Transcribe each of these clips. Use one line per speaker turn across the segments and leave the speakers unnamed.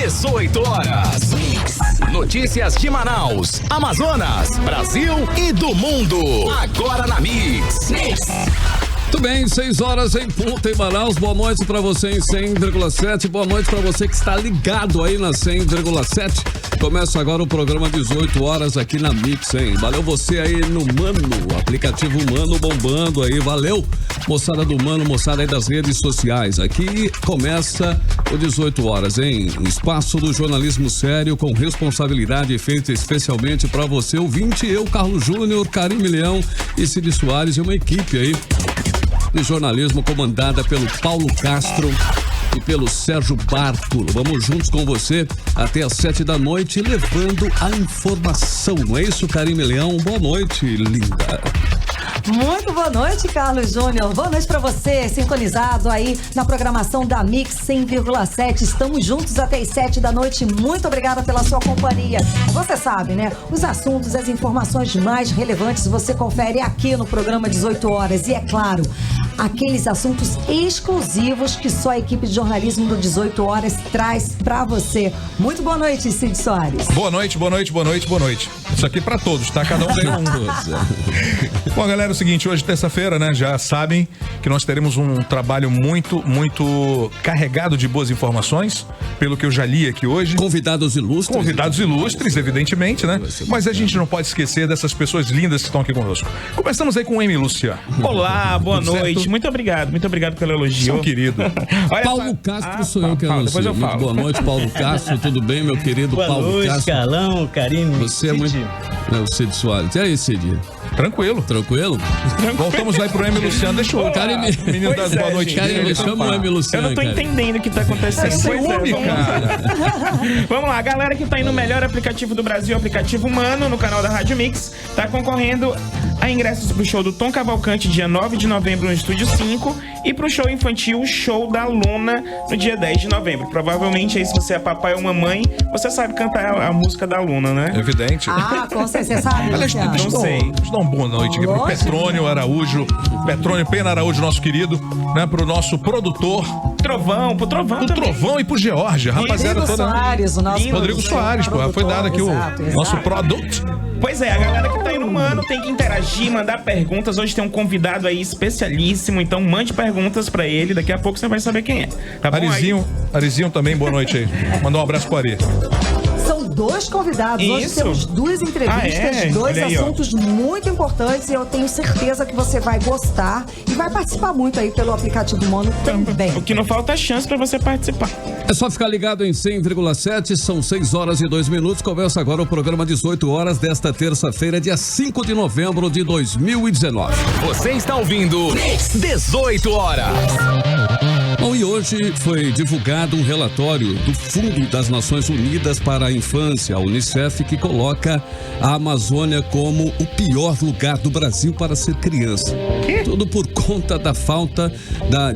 18 horas. Notícias de Manaus, Amazonas, Brasil e do mundo. Agora na Mix.
Muito bem, 6 horas em ponto em Manaus. Boa noite pra você em 100,7. Boa noite pra você que está ligado aí na 100,7. Começa agora o programa 18 horas aqui na Mix, hein? Valeu você aí no Mano, aplicativo Mano bombando aí, valeu. Moçada do Mano, moçada aí das redes sociais. Aqui começa o 18 horas, hein? Um espaço do jornalismo sério com responsabilidade feita especialmente pra você, ouvinte. Eu, Carlos Júnior, Karime Leão e Cid Soares e uma equipe aí de jornalismo comandada pelo Paulo Castro e pelo Sérgio Bártulo. Vamos juntos com você até às 7 da noite, levando a informação. Não é isso, Karime Leão? Boa noite, linda.
Muito boa noite, Carlos Júnior. Boa noite pra você, sintonizado aí na programação da Mix 100,7. Estamos juntos até às 7 da noite. Muito obrigada pela sua companhia. Você sabe, né? Os assuntos, as informações mais relevantes você confere aqui no programa 18 horas. E é claro, aqueles assuntos exclusivos que só a equipe de jornalismo do 18 horas traz pra você. Muito boa noite, Cid Soares.
Boa noite, boa noite, boa noite, boa noite. Isso aqui pra todos, tá? Cada um tem um. Bom, galera, é o seguinte, hoje terça-feira, né? Já sabem que nós teremos um trabalho muito carregado de boas informações, pelo que eu já li aqui hoje.
Convidados ilustres.
Convidados ilustres, evidentemente, né? Mas a gente não pode esquecer dessas pessoas lindas que estão aqui conosco. Começamos aí com o Emi Luciano.
Olá, boa
Tudo
noite.
certo?
Muito obrigado pelo elogio.
Seu querido.
Olha,
Paulo Castro sou eu que anuncio.
Depois eu falo.
Boa noite, Paulo Castro. Tudo bem, meu querido
boa
Paulo
noite,
Castro?
Carlão, Karime.
Você é muito... É o Cid Soares. E aí, Cid?
Tranquilo.
Tranquilo?
Voltamos aí pro Emi Luciano. Deixa o menino das boa noite.
Karime, chama o Emi Luciano.
Eu não tô entendendo o que tá acontecendo.
Ciúme, cara.
Vamos lá, a galera que tá aí no melhor aplicativo do Brasil, o aplicativo Mano, no canal da Rádio Mix, tá concorrendo a ingressos pro show do Tom Cavalcante, dia 9 de novembro no Estúdio 5, e pro show infantil Show da Luna, no dia 10 de novembro. Provavelmente aí, se você é papai ou mamãe, você sabe cantar a música da Luna, né?
Evidente.
Ah, com certeza, você sabe,
Aliás,
Luciano?
deixa eu dar uma boa noite aqui pro Petrônio Araújo. Petrônio Pena Araújo, nosso querido, né? Pro nosso produtor.
Trovão, pro Trovão
Pro
também.
Trovão e pro Georgia, rapaziada
Rodrigo
toda.
Soares, o nosso
Rodrigo Soares, pô. Foi dado aqui
exato.
o nosso produto.
Pois é, a galera que tá aí no Mano tem que interagir, mandar perguntas. Hoje tem um convidado aí especialíssimo, então mande perguntas pra ele. Daqui a pouco você vai saber quem é. Tá bom?
Arizinho também, boa noite aí. Mandar um abraço pro Ari.
São dois convidados. Hoje
Isso.
temos duas entrevistas, dois
Olha aí, ó.
assuntos muito importantes e eu tenho certeza que você vai gostar e vai participar muito aí pelo aplicativo Mano também.
O que não falta é chance pra você participar.
É só ficar ligado em 100,7, são 6 horas e 2 minutos. Começa agora o programa 18 horas desta terça-feira, dia 5 de novembro de 2019.
Você está ouvindo 18 horas.
Bom, e hoje foi divulgado um relatório do Fundo das Nações Unidas para a Infância, a Unicef, que coloca a Amazônia como o pior lugar do Brasil para ser criança. Tudo por conta da falta da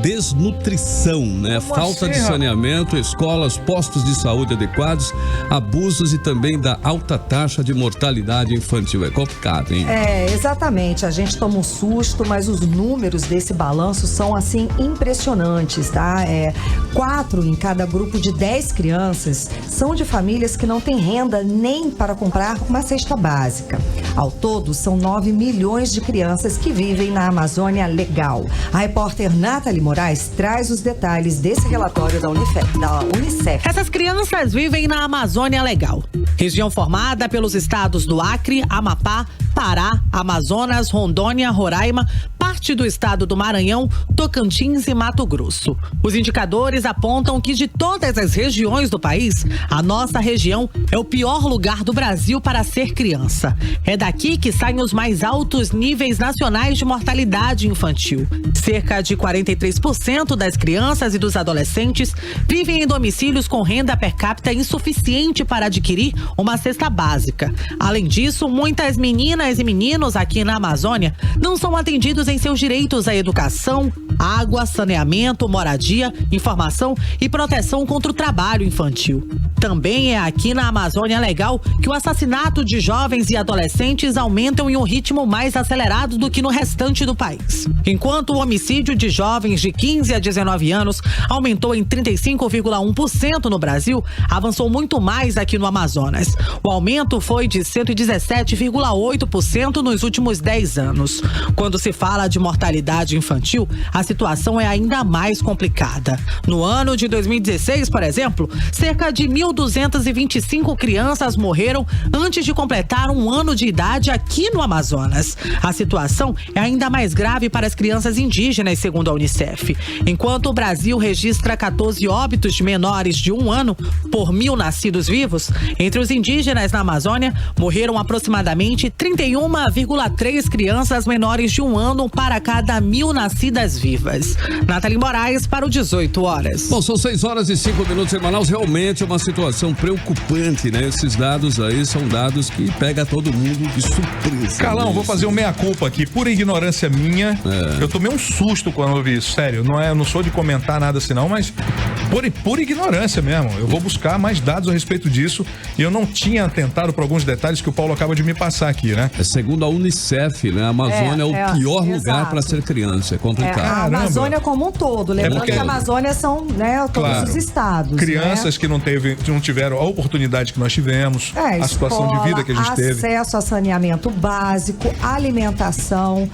desnutrição, né? Falta de saneamento, escolas, postos de saúde adequados, abusos e também da alta taxa de mortalidade infantil. É complicado, hein?
É, exatamente. A gente toma um susto, mas os números desse balanço são, assim, impressionantes, tá? 4 em cada grupo de 10 crianças são de famílias que não têm renda nem para comprar uma cesta básica. Ao todo, são 9 milhões de crianças que vivem na Amazônia Legal. A repórter Nathalie Moraes traz os detalhes desse relatório da Unicef.
Essas crianças vivem na Amazônia Legal, região formada pelos estados do Acre, Amapá, Pará, Amazonas, Rondônia, Roraima, parte do estado do Maranhão, Tocantins e Mato Grosso. Os indicadores apontam que de todas as regiões do país, a nossa região é o pior lugar do Brasil para ser criança. É daqui que saem os mais altos níveis nacionais de mortalidade infantil. Cerca de 43% das crianças e dos adolescentes vivem em domicílios com renda per capita insuficiente para adquirir uma cesta básica. Além disso, muitas meninas e meninos aqui na Amazônia não são atendidos em seus seus direitos à educação, água, saneamento, moradia, informação e proteção contra o trabalho infantil. Também é aqui na Amazônia Legal que o assassinato de jovens e adolescentes aumentam em um ritmo mais acelerado do que no restante do país. Enquanto o homicídio de jovens de 15 a 19 anos aumentou em 35,1% no Brasil, avançou muito mais aqui no Amazonas. O aumento foi de 117,8% nos últimos 10 anos. Quando se fala de mortalidade infantil, a situação é ainda mais complicada. No ano de 2016, por exemplo, cerca de 1.225 crianças morreram antes de completar um ano de idade aqui no Amazonas. A situação é ainda mais grave para as crianças indígenas, segundo a Unicef. Enquanto o Brasil registra 14 óbitos de menores de 1 ano por 1.000 nascidos vivos, entre os indígenas na Amazônia morreram aproximadamente 31,3 crianças menores de 1 ano para cada 1.000 nascidas vivas. Nathalie Moraes para o 18 horas.
Bom, são 6h05 em Manaus. Realmente é uma situação preocupante, né? Esses dados aí são dados que pega todo mundo de surpresa.
Carlão, vou fazer um meia-culpa aqui, por ignorância minha. Eu tomei um susto quando eu vi isso, sério. Eu não sou de comentar nada assim não, mas por ignorância mesmo. Eu vou buscar mais dados a respeito disso e eu não tinha atentado para alguns detalhes que o Paulo acaba de me passar aqui, né?
Segundo a Unicef, né? A Amazônia é o pior lugar para ser criança. É complicado.
A Amazônia como um todo. Lembrando que a Amazônia são, né, todos os estados.
Crianças, né, que não tiveram a oportunidade que nós tivemos, a situação de vida que a gente teve.
Acesso a saneamento básico, alimentação.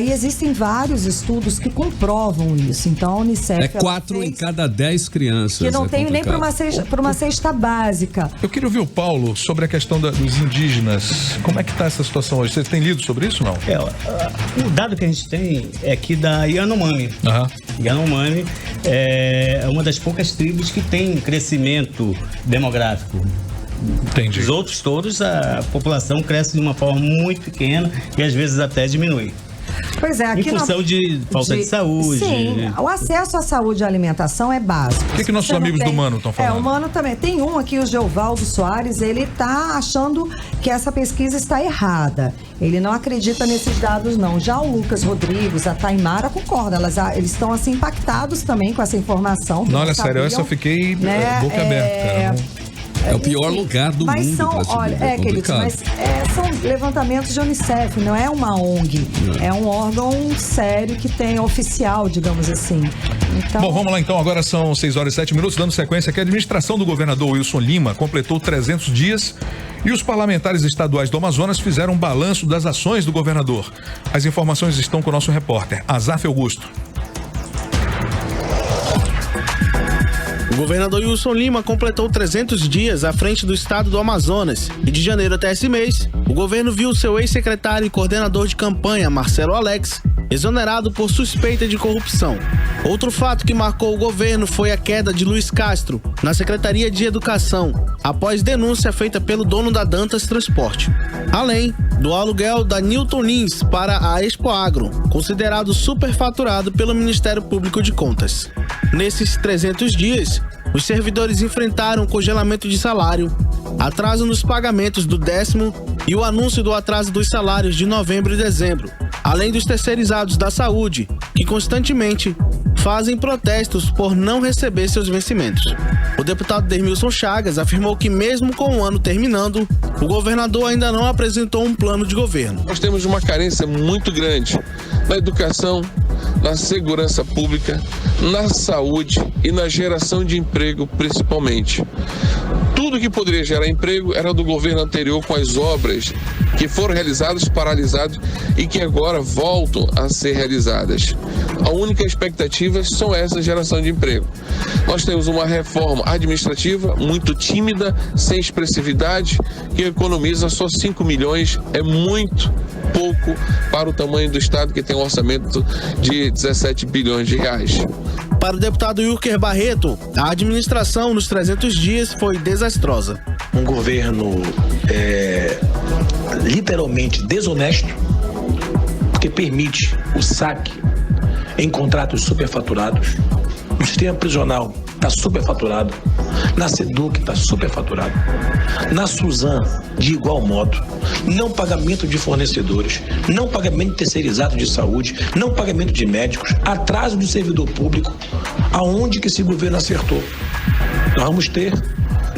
E existem vários estudos que comprovam isso. Então a Unicef...
4 em cada 10 crianças.
Que não tem nem para uma cesta básica.
Eu queria ouvir o Paulo sobre a questão dos indígenas. Como é que está essa situação hoje? Você tem lido sobre isso ou não?
O dado que a gente tem é aqui da Yanomami. Yanomami é uma das poucas tribos que tem crescimento demográfico.
Entendi.
Os outros todos, a população cresce de uma forma muito pequena e às vezes até diminui.
Pois é, aqui
em função de falta de saúde.
Sim, o acesso à saúde e à alimentação é básico.
O que nossos amigos do Mano estão falando?
O Mano também. Tem um aqui, o Geovaldo Soares, ele tá achando que essa pesquisa está errada. Ele não acredita nesses dados, não. Já o Lucas Rodrigues, a Taimara concorda. Eles estão, assim, impactados também com essa informação.
Não, olha, sério, essa eu fiquei boca aberta.
É o pior lugar do mundo.
Queridos, mas são levantamentos de Unicef, não é uma ONG. É um órgão sério que tem oficial, digamos assim. Então...
Bom, vamos lá então. Agora são 6h07, dando sequência aqui. A administração do governador Wilson Lima completou 300 dias e os parlamentares estaduais do Amazonas fizeram um balanço das ações do governador. As informações estão com o nosso repórter, Azaf Augusto.
O governador Wilson Lima completou 300 dias à frente do estado do Amazonas e de janeiro até esse mês, o governo viu seu ex-secretário e coordenador de campanha, Marcelo Alex, exonerado por suspeita de corrupção. Outro fato que marcou o governo foi a queda de Luiz Castro na Secretaria de Educação, após denúncia feita pelo dono da Dantas Transporte. Além do aluguel da Newton Lins para a Expoagro, considerado superfaturado pelo Ministério Público de Contas. Nesses 300 dias, os servidores enfrentaram congelamento de salário, atraso nos pagamentos do 10º e o anúncio do atraso dos salários de novembro e dezembro, além dos terceirizados da saúde, que constantemente fazem protestos por não receber seus vencimentos. O deputado Dermilson Chagas afirmou que mesmo com o ano terminando, o governador ainda não apresentou um plano de governo.
Nós temos uma carência muito grande na educação, na segurança pública, na saúde e na geração de emprego, principalmente. Tudo que poderia gerar emprego era do governo anterior, com as obras que foram realizadas, paralisadas e que agora voltam a ser realizadas. A única expectativa são essa geração de emprego. Nós temos uma reforma administrativa muito tímida, sem expressividade, que economiza só 5 milhões, é muito pouco para o tamanho do estado, que tem um orçamento de 17 bilhões de reais.
Para o deputado Yurker Barreto, a administração nos 300 dias foi desastrosa.
Um governo literalmente desonesto, porque permite o saque em contratos superfaturados, um sistema prisional está superfaturado. Na Seduc está superfaturado. Na Suzan, de igual modo. Não pagamento de fornecedores, não pagamento terceirizado de saúde, não pagamento de médicos, atraso do servidor público. Aonde que esse governo acertou? Nós vamos ter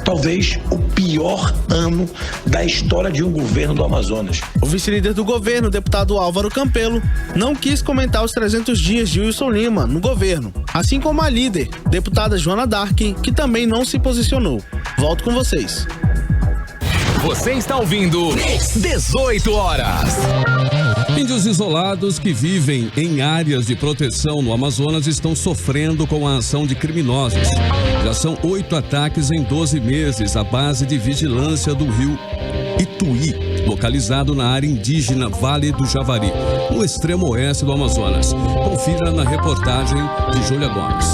talvez o pior ano da história de um governo do Amazonas.
O vice-líder do governo, o deputado Álvaro Campelo, não quis comentar os 300 dias de Wilson Lima no governo, assim como a líder, deputada Joana Darkin, que também não se posicionou. Volto com vocês.
Você está ouvindo 18 horas.
Índios isolados que vivem em áreas de proteção no Amazonas estão sofrendo com a ação de criminosos. Já são 8 ataques em 12 meses à base de vigilância do rio Ituí, localizado na área indígena Vale do Javari, no extremo oeste do Amazonas. Confira na reportagem de Júlia Gomes.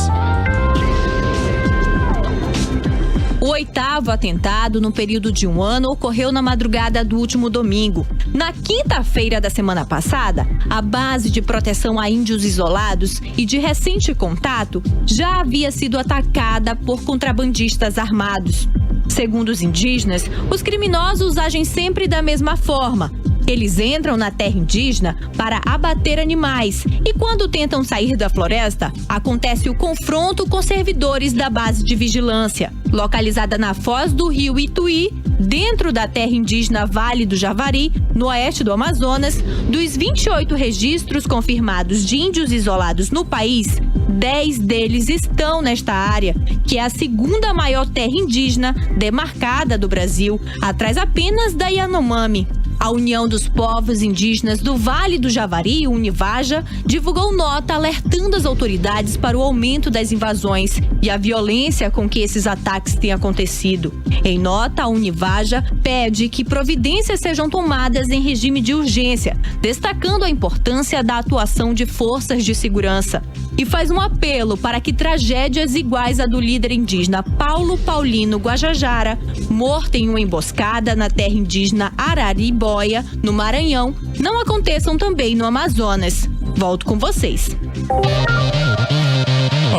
O 8º atentado no período de um ano ocorreu na madrugada do último domingo. Na quinta-feira da semana passada, a base de proteção a índios isolados e de recente contato já havia sido atacada por contrabandistas armados. Segundo os indígenas, os criminosos agem sempre da mesma forma. Eles entram na terra indígena para abater animais e quando tentam sair da floresta, acontece o confronto com servidores da base de vigilância. Localizada na foz do rio Ituí, dentro da terra indígena Vale do Javari, no oeste do Amazonas, dos 28 registros confirmados de índios isolados no país, 10 deles estão nesta área, que é a segunda maior terra indígena demarcada do Brasil, atrás apenas da Yanomami. A União dos Povos Indígenas do Vale do Javari, Univaja, divulgou nota alertando as autoridades para o aumento das invasões e a violência com que esses ataques têm acontecido. Em nota, a Univaja pede que providências sejam tomadas em regime de urgência, destacando a importância da atuação de forças de segurança. E faz um apelo para que tragédias iguais à do líder indígena Paulo Paulino Guajajara, morto em uma emboscada na terra indígena Araribóia, no Maranhão, não aconteçam também no Amazonas. Volto com vocês.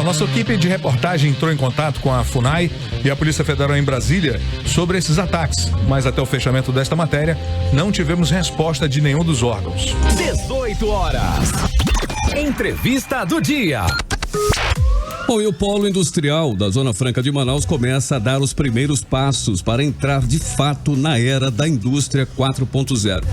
Nossa equipe de reportagem entrou em contato com a FUNAI e a Polícia Federal em Brasília sobre esses ataques, mas até o fechamento desta matéria não tivemos resposta de nenhum dos órgãos.
18 horas. Entrevista do dia.
Bom, e o polo industrial da Zona Franca de Manaus começa a dar os primeiros passos para entrar de fato na era da indústria 4.0.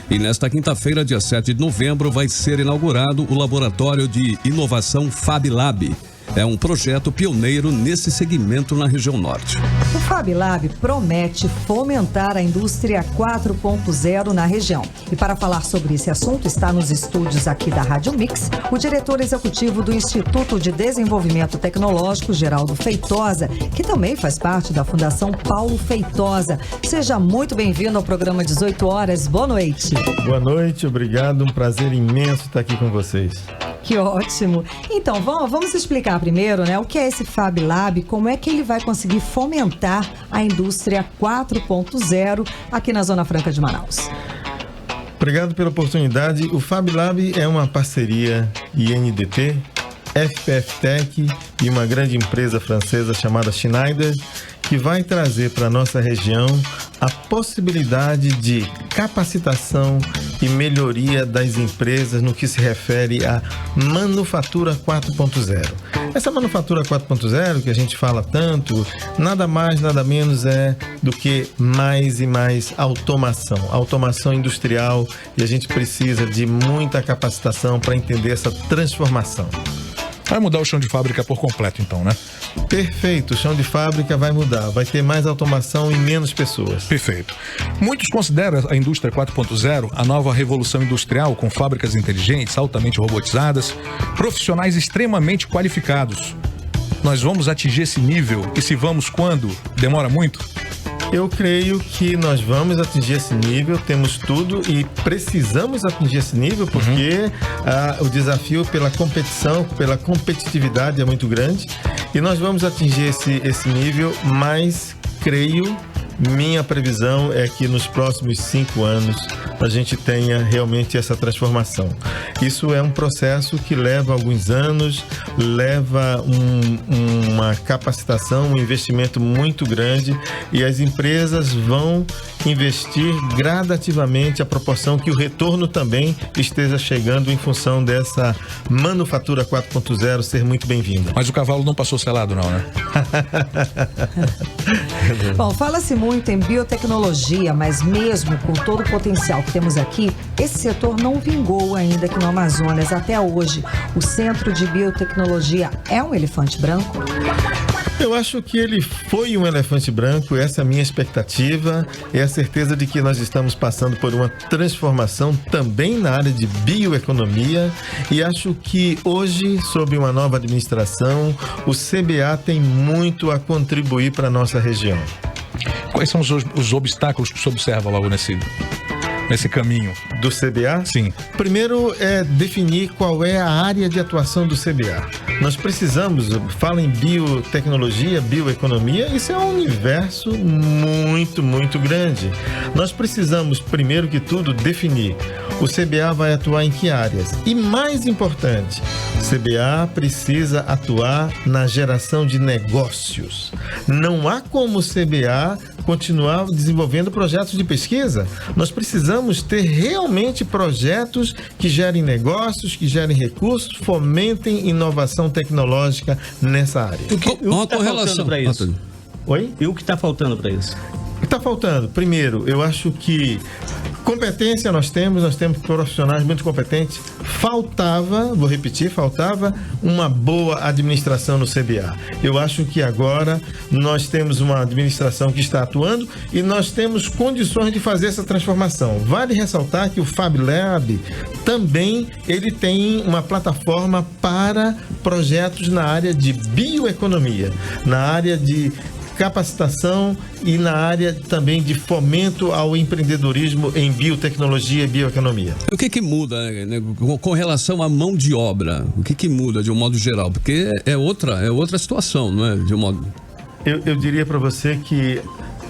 E nesta quinta-feira, dia 7 de novembro, vai ser inaugurado o Laboratório de Inovação FabLab. É um projeto pioneiro nesse segmento na região norte.
O FabLab promete fomentar a indústria 4.0 na região. E para falar sobre esse assunto, está nos estúdios aqui da Rádio Mix o diretor executivo do Instituto de Desenvolvimento Tecnológico, Geraldo Feitosa, que também faz parte da Fundação Paulo Feitosa. Seja muito bem-vindo ao programa 18 horas. Boa noite.
Boa noite, obrigado. Um prazer imenso estar aqui com vocês.
Que ótimo. Então, vamos explicar primeiro, né, o que é esse FabLab, como é que ele vai conseguir fomentar a indústria 4.0 aqui na Zona Franca de Manaus.
Obrigado pela oportunidade. O FabLab é uma parceria INDT, FPF Tech e uma grande empresa francesa chamada Schneider, que vai trazer para a nossa região a possibilidade de capacitação e melhoria das empresas no que se refere à manufatura 4.0. Essa manufatura 4.0 que a gente fala tanto, nada mais, nada menos é do que mais e mais automação industrial, e a gente precisa de muita capacitação para entender essa transformação.
Vai mudar o chão de fábrica por completo, então, né?
Perfeito, o chão de fábrica vai mudar, vai ter mais automação e menos pessoas.
Perfeito. Muitos consideram a indústria 4.0 a nova revolução industrial, com fábricas inteligentes, altamente robotizadas, profissionais extremamente qualificados. Nós vamos atingir esse nível, e se vamos, quando? Demora muito?
Eu creio que nós vamos atingir esse nível, temos tudo e precisamos atingir esse nível porque o desafio pela competição, pela competitividade é muito grande e nós vamos atingir esse nível, mas creio minha previsão é que nos próximos 5 anos a gente tenha realmente essa transformação. Isso é um processo que leva alguns anos, leva uma capacitação, um investimento muito grande, e as empresas vão investir gradativamente à proporção que o retorno também esteja chegando em função dessa manufatura 4.0 ser muito bem-vinda.
Mas o cavalo não passou selado não, né?
Bom, fala-se muito em biotecnologia, mas mesmo com todo o potencial que temos aqui, esse setor não vingou ainda aqui no Amazonas. Até hoje, o Centro de Biotecnologia é um elefante branco?
Eu acho que ele foi um elefante branco, essa é a minha expectativa, é a certeza de que nós estamos passando por uma transformação também na área de bioeconomia, e acho que hoje, sob uma nova administração, o CBA tem muito a contribuir para a nossa região.
Quais são os obstáculos que você observa logo nesse caminho?
Do CBA?
Sim.
Primeiro é definir qual é a área de atuação do CBA. Nós precisamos, fala em biotecnologia, bioeconomia, isso é um universo muito, muito grande. Nós precisamos, primeiro que tudo, definir o CBA vai atuar em que áreas. E mais importante, o CBA precisa atuar na geração de negócios. Não há como o CBA continuar desenvolvendo projetos de pesquisa. Nós precisamos ter realmente projetos que gerem negócios, que gerem recursos, fomentem inovação tecnológica nessa área.
O que está faltando para isso?
Oi?
E o que está faltando para isso?
O que está faltando? Primeiro, eu acho que competência nós temos profissionais muito competentes. Faltava uma boa administração no CBA. Eu acho que agora nós temos uma administração que está atuando e nós temos condições de fazer essa transformação. Vale ressaltar que o FabLab também ele tem uma plataforma para projetos na área de bioeconomia, na área de capacitação e na área também de fomento ao empreendedorismo em biotecnologia e bioeconomia.
O que muda, né, com relação à mão de obra? O que muda de um modo geral? Porque é outra situação, não é? De um modo...
Eu diria para você que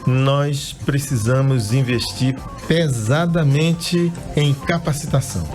nós precisamos investir pesadamente em capacitação.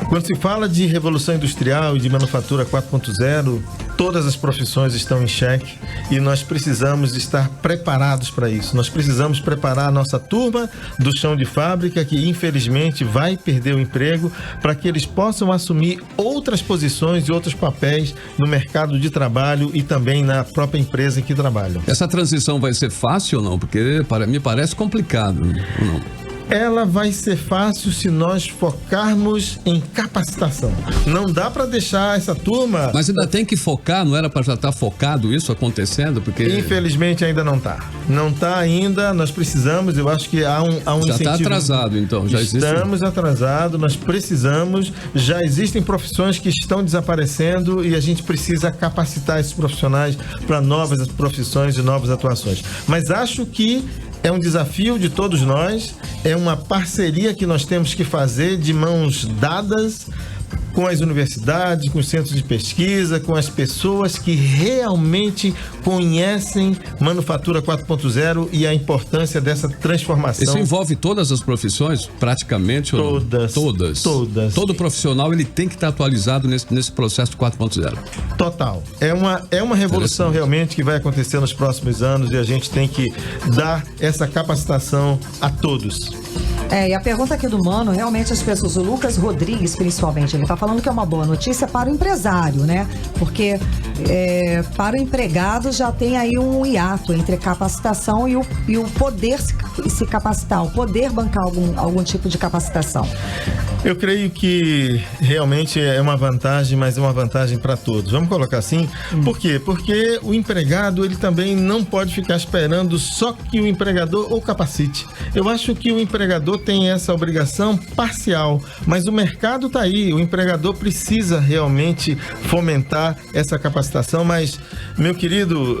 Quando se fala de revolução industrial e de manufatura 4.0, todas as profissões estão em xeque e nós precisamos estar preparados para isso. Nós precisamos preparar a nossa turma do chão de fábrica, que infelizmente vai perder o emprego, para que eles possam assumir outras posições e outros papéis no mercado de trabalho e também na própria empresa em que trabalham.
Essa transição vai ser fácil ou não? Porque me parece complicado, não?
Ela vai ser fácil se nós focarmos em capacitação. Não dá para deixar essa turma...
Mas ainda tem que focar, não era para já estar focado isso acontecendo? Porque...
Infelizmente ainda não está. Não está ainda, nós precisamos, eu acho que há um
já
incentivo...
Já está atrasado, então.
Estamos atrasados, nós precisamos, já existem profissões que estão desaparecendo e a gente precisa capacitar esses profissionais para novas profissões e novas atuações. Mas acho que é um desafio de todos nós, é uma parceria que nós temos que fazer de mãos dadas com as universidades, com os centros de pesquisa, com as pessoas que realmente conhecem Manufatura 4.0 e a importância dessa transformação.
Isso envolve todas as profissões, praticamente?
Todas.
Todo profissional ele tem que estar atualizado nesse processo 4.0.
Total. É uma revolução realmente que vai acontecer nos próximos anos e a gente tem que dar essa capacitação a todos.
E a pergunta aqui do Mano, realmente as pessoas, o Lucas Rodrigues principalmente, ele está falando que é uma boa notícia para o empresário, né? Porque para o empregado já tem aí um hiato entre a capacitação e o poder se capacitar, o poder bancar algum tipo de capacitação.
Eu creio que realmente é uma vantagem, mas é uma vantagem para todos. Vamos colocar assim? Por quê? Porque o empregado, ele também não pode ficar esperando só que o empregador o capacite. Eu acho que o empregador tem essa obrigação parcial, mas o mercado está aí, o empregador precisa realmente fomentar essa capacitação, mas, meu querido,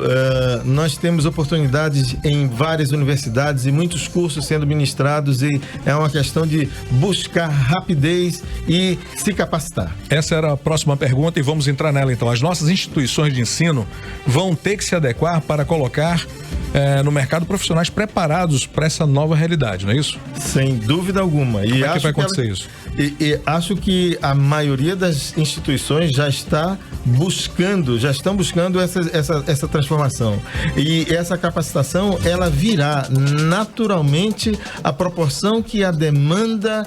nós temos oportunidades em várias universidades e muitos cursos sendo ministrados e é uma questão de buscar rapidez e se capacitar.
Essa era a próxima pergunta e vamos entrar nela então. As nossas instituições de ensino vão ter que se adequar para colocar no mercado profissionais preparados para essa nova realidade, não é isso?
Sem dúvida alguma.
Como é que vai acontecer isso?
E acho que a maioria das instituições já estão buscando essa transformação. E essa capacitação, ela virá naturalmente à proporção que a demanda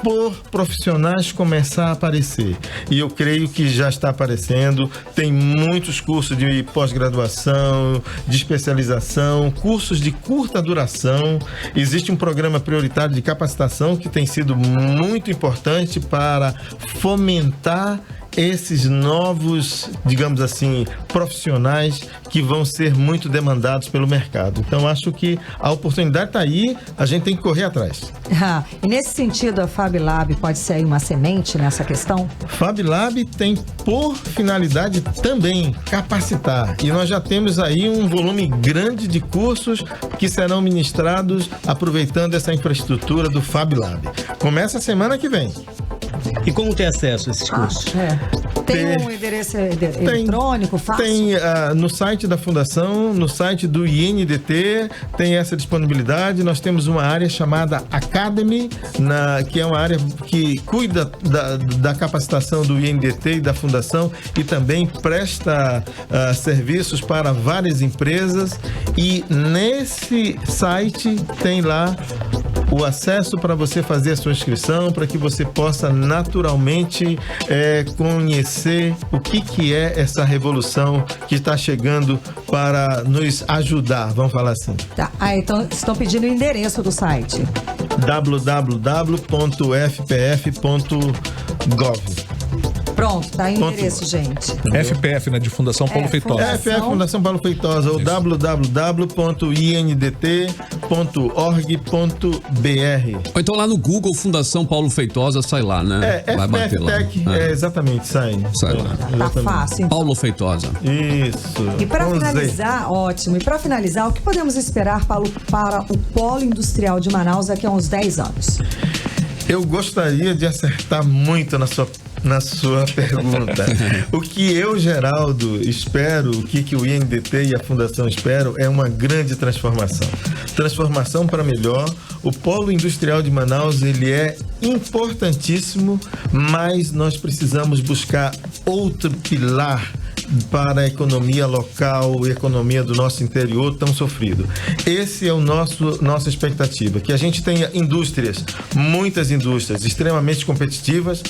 por profissionais começar a aparecer. E eu creio que já está aparecendo. Tem muitos cursos de pós-graduação, de especialização, cursos de curta duração. Existe um programa prioritário de capacitação que tem sido muito importante para fomentar esses novos, digamos assim, profissionais que vão ser muito demandados pelo mercado. Então, acho que a oportunidade está aí, a gente tem que correr atrás.
E nesse sentido, a FabLab pode ser aí uma semente nessa questão?
FabLab tem por finalidade também capacitar. E nós já temos aí um volume grande de cursos que serão ministrados aproveitando essa infraestrutura do FabLab. Começa a semana que vem.
E como ter acesso a esses cursos?
Tem um endereço eletrônico fácil?
Tem no site da Fundação, no site do INDT, tem essa disponibilidade. Nós temos uma área chamada Academy, que é uma área que cuida da capacitação do INDT e da Fundação e também presta serviços para várias empresas. E nesse site tem lá o acesso para você fazer a sua inscrição, para que você possa naturalmente conhecer o que é essa revolução que está chegando para nos ajudar, vamos falar assim.
Tá. Então estão pedindo o endereço do site.
www.fpf.gov.
Pronto, tá aí o endereço, gente.
FPF, né? De Fundação Paulo Feitosa.
FPF Fundação Paulo Feitosa, ou www.indT.org.br.
Ou então lá no Google Fundação Paulo Feitosa, sai lá, né? Vai bater lá.
Exatamente, sai
lá.
Tá fácil. Então.
Paulo Feitosa.
Isso.
E para finalizar, ótimo. E para finalizar, o que podemos esperar para o Polo Industrial de Manaus daqui a uns 10 anos?
Eu gostaria de acertar muito na sua pergunta. O que eu, Geraldo, espero, o que o INDT e a Fundação esperam é uma grande transformação. Transformação para melhor. O Polo Industrial de Manaus, ele é importantíssimo, mas nós precisamos buscar outro pilar para a economia local e a economia do nosso interior tão sofrido. Esse é nossa expectativa, que a gente tenha indústrias, muitas indústrias extremamente competitivas,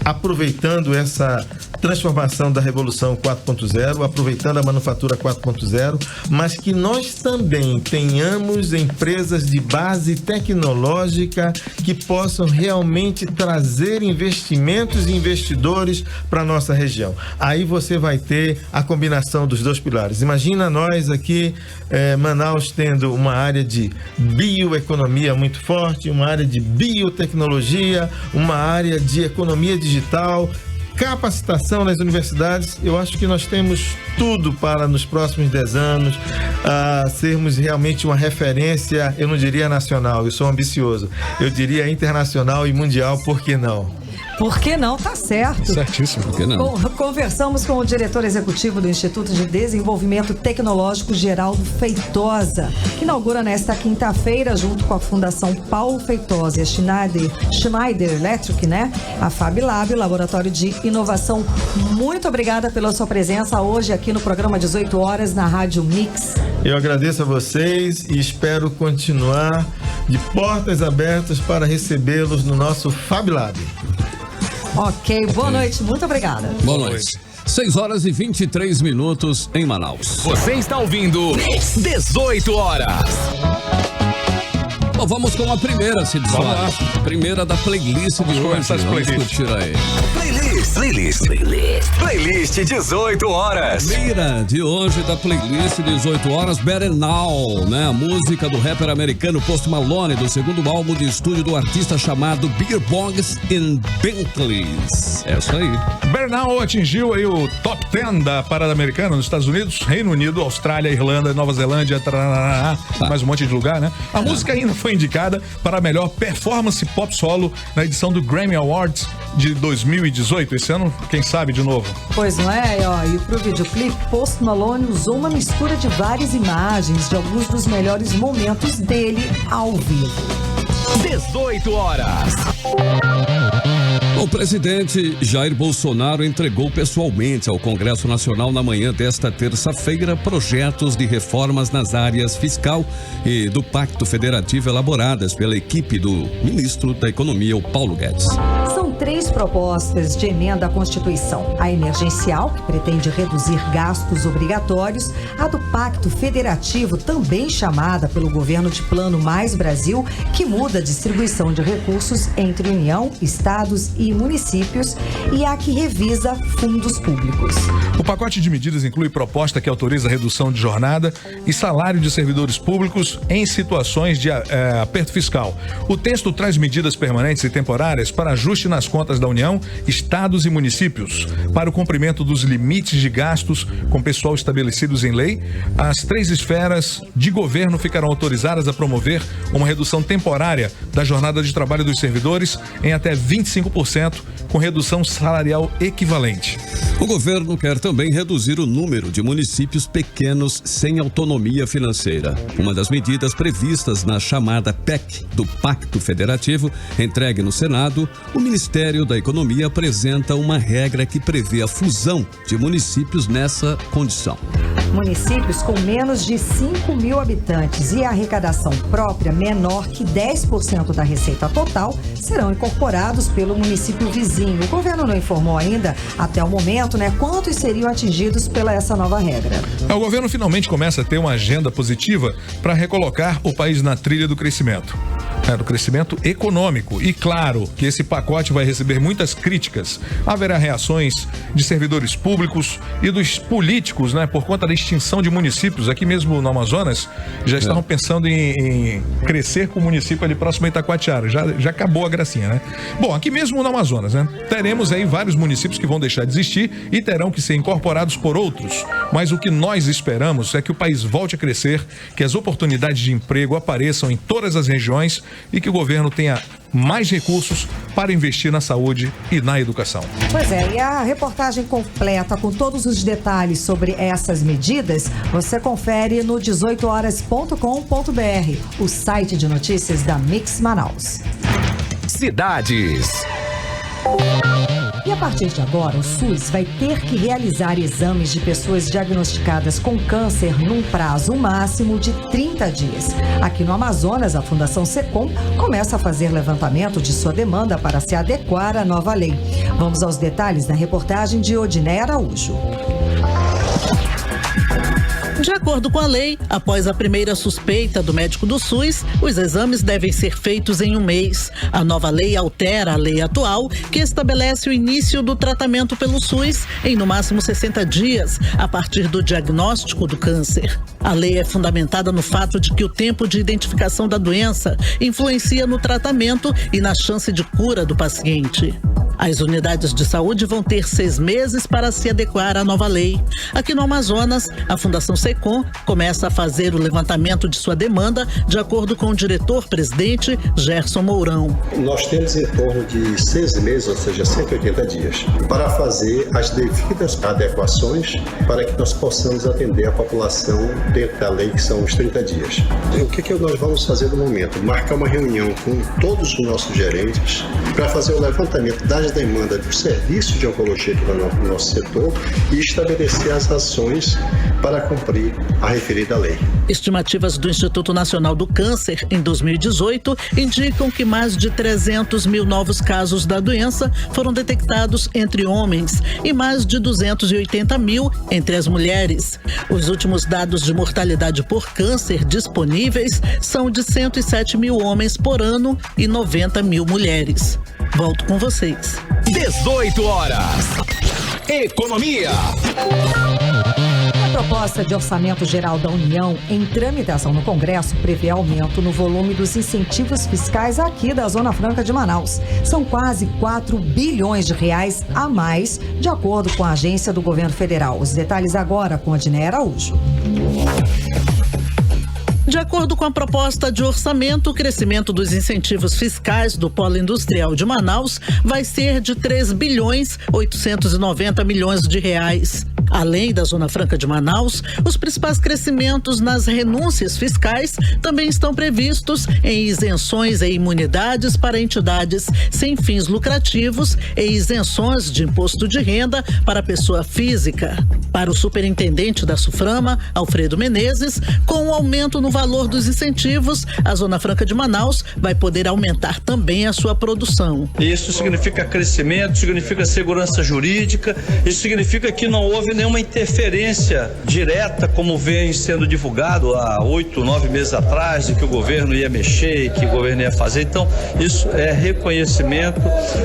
aproveitando essa transformação da Revolução 4.0, aproveitando a manufatura 4.0, mas que nós também tenhamos empresas de base tecnológica que possam realmente trazer investimentos e investidores para a nossa região. Aí você vai ter a combinação dos dois pilares. Imagina nós aqui, Manaus, tendo uma área de bioeconomia muito forte, uma área de biotecnologia, uma área de economia digital, capacitação nas universidades. Eu acho que nós temos tudo para, nos próximos 10 anos, sermos realmente uma referência, eu não diria nacional, eu sou ambicioso, eu diria internacional e mundial, por que não?
Por que não? Tá certo.
Certíssimo.
Por que não?
Conversamos com o diretor executivo do Instituto de Desenvolvimento Tecnológico, Geraldo Feitosa, que inaugura nesta quinta-feira, junto com a Fundação Paulo Feitosa e a Schneider Electric, né? A FabLab, Laboratório de Inovação. Muito obrigada pela sua presença hoje aqui no programa 18 horas na Rádio Mix.
Eu agradeço a vocês e espero continuar de portas abertas para recebê-los no nosso FabLab.
Ok, boa noite, muito obrigada.
Boa noite. 6 horas e 23 minutos em Manaus.
Você está ouvindo 18 horas.
Bom, vamos com a primeira, Cid Soares. Primeira da playlist de hoje. Vamos curtir aí.
Playlist 18 horas.
Primeira de hoje da playlist 18 horas, Better Now, né? A música do rapper americano Post Malone, do segundo álbum de estúdio do artista chamado Beer Bongs and Bentleys. É isso aí.
Better Now atingiu aí o top 10 da parada americana nos Estados Unidos, Reino Unido, Austrália, Irlanda, Nova Zelândia, mais um monte de lugar, né? A música ainda foi indicada para a melhor performance pop solo na edição do Grammy Awards de 2018. Esse ano, quem sabe de novo.
Pois não é? E pro videoclipe, Post Malone usou uma mistura de várias imagens de alguns dos melhores momentos dele ao vivo.
18 horas.
O presidente Jair Bolsonaro entregou pessoalmente ao Congresso Nacional na manhã desta terça-feira projetos de reformas nas áreas fiscal e do Pacto Federativo elaboradas pela equipe do ministro da Economia, o Paulo Guedes.
São 3 propostas de emenda à Constituição. A emergencial, que pretende reduzir gastos obrigatórios, a do Pacto Federativo, também chamada pelo governo de Plano Mais Brasil, que muda a distribuição de recursos entre União, estados e municípios, e a que revisa fundos públicos.
O pacote de medidas inclui proposta que autoriza a redução de jornada e salário de servidores públicos em situações de aperto fiscal. O texto traz medidas permanentes e temporárias para ajuste nas contas da União, estados e municípios, para o cumprimento dos limites de gastos com pessoal estabelecidos em lei. As 3 esferas de governo ficarão autorizadas a promover uma redução temporária da jornada de trabalho dos servidores em até 25%, com redução salarial equivalente.
O governo quer também reduzir o número de municípios pequenos sem autonomia financeira. Uma das medidas previstas na chamada PEC do Pacto Federativo, entregue no Senado, o Ministério da Economia apresenta uma regra que prevê a fusão de municípios nessa condição.
Municípios com menos de 5 mil habitantes e a arrecadação própria menor que 10% da receita total serão incorporados pelo município vizinho. O governo não informou ainda, até o momento, quantos seriam atingidos pela essa nova regra.
O governo finalmente começa a ter uma agenda positiva para recolocar o país na trilha do crescimento. Do crescimento econômico. E claro que esse pacote vai receber muitas críticas. Haverá reações de servidores públicos e dos políticos, por conta da extinção de municípios. Aqui mesmo no Amazonas, já estavam pensando em crescer com o município ali próximo a Itacoatiara. Já acabou a gracinha, Bom, aqui mesmo no Amazonas, teremos aí vários municípios que vão deixar de existir e terão que ser incorporados por outros. Mas o que nós esperamos é que o país volte a crescer, que as oportunidades de emprego apareçam em todas as regiões e que o governo tenha mais recursos para investir na saúde e na educação.
Pois é, e a reportagem completa com todos os detalhes sobre essas medidas, você confere no 18horas.com.br, o site de notícias da Mix Manaus.
Cidades.
E a partir de agora, o SUS vai ter que realizar exames de pessoas diagnosticadas com câncer num prazo máximo de 30 dias. Aqui no Amazonas, a Fundação SECOM começa a fazer levantamento de sua demanda para se adequar à nova lei. Vamos aos detalhes na reportagem de Odiné Araújo.
De acordo com a lei, após a primeira suspeita do médico do SUS, os exames devem ser feitos em 1 mês. A nova lei altera a lei atual, que estabelece o início do tratamento pelo SUS em no máximo 60 dias, a partir do diagnóstico do câncer. A lei é fundamentada no fato de que o tempo de identificação da doença influencia no tratamento e na chance de cura do paciente. As unidades de saúde vão ter 6 meses para se adequar à nova lei. Aqui no Amazonas, a Fundação SECOM começa a fazer o levantamento de sua demanda, de acordo com o diretor-presidente Gerson Mourão.
Nós temos em torno de 6 meses, ou seja, 180 dias, para fazer as devidas adequações para que nós possamos atender a população dentro da lei, que são os 30 dias. O que nós vamos fazer no momento? Marcar uma reunião com todos os nossos gerentes para fazer o levantamento das demandas do serviço de oncologia aqui no nosso setor e estabelecer as ações para cumprir a referida lei.
Estimativas do Instituto Nacional do Câncer em 2018 indicam que mais de 300 mil novos casos da doença foram detectados entre homens e mais de 280 mil entre as mulheres. Os últimos dados de mortalidade por câncer disponíveis são de 107 mil homens por ano e 90 mil mulheres. Volto com vocês.
18 horas. Economia.
A proposta de orçamento geral da União em tramitação no Congresso prevê aumento no volume dos incentivos fiscais aqui da Zona Franca de Manaus. São quase 4 bilhões de reais a mais, de acordo com a agência do governo federal. Os detalhes agora com a Odiné Araújo.
De acordo com a proposta de orçamento, o crescimento dos incentivos fiscais do Polo Industrial de Manaus vai ser de 3.890 bilhões de reais. Além da Zona Franca de Manaus, os principais crescimentos nas renúncias fiscais também estão previstos em isenções e imunidades para entidades sem fins lucrativos e isenções de imposto de renda para pessoa física. Para o superintendente da SUFRAMA, Alfredo Menezes, com o aumento no valor dos incentivos, a Zona Franca de Manaus vai poder aumentar também a sua produção.
Isso significa crescimento, significa segurança jurídica, isso significa que não houve nenhuma interferência direta, como vem sendo divulgado há 8, 9 meses atrás, de que o governo ia mexer, que o governo ia fazer. Então, isso é reconhecimento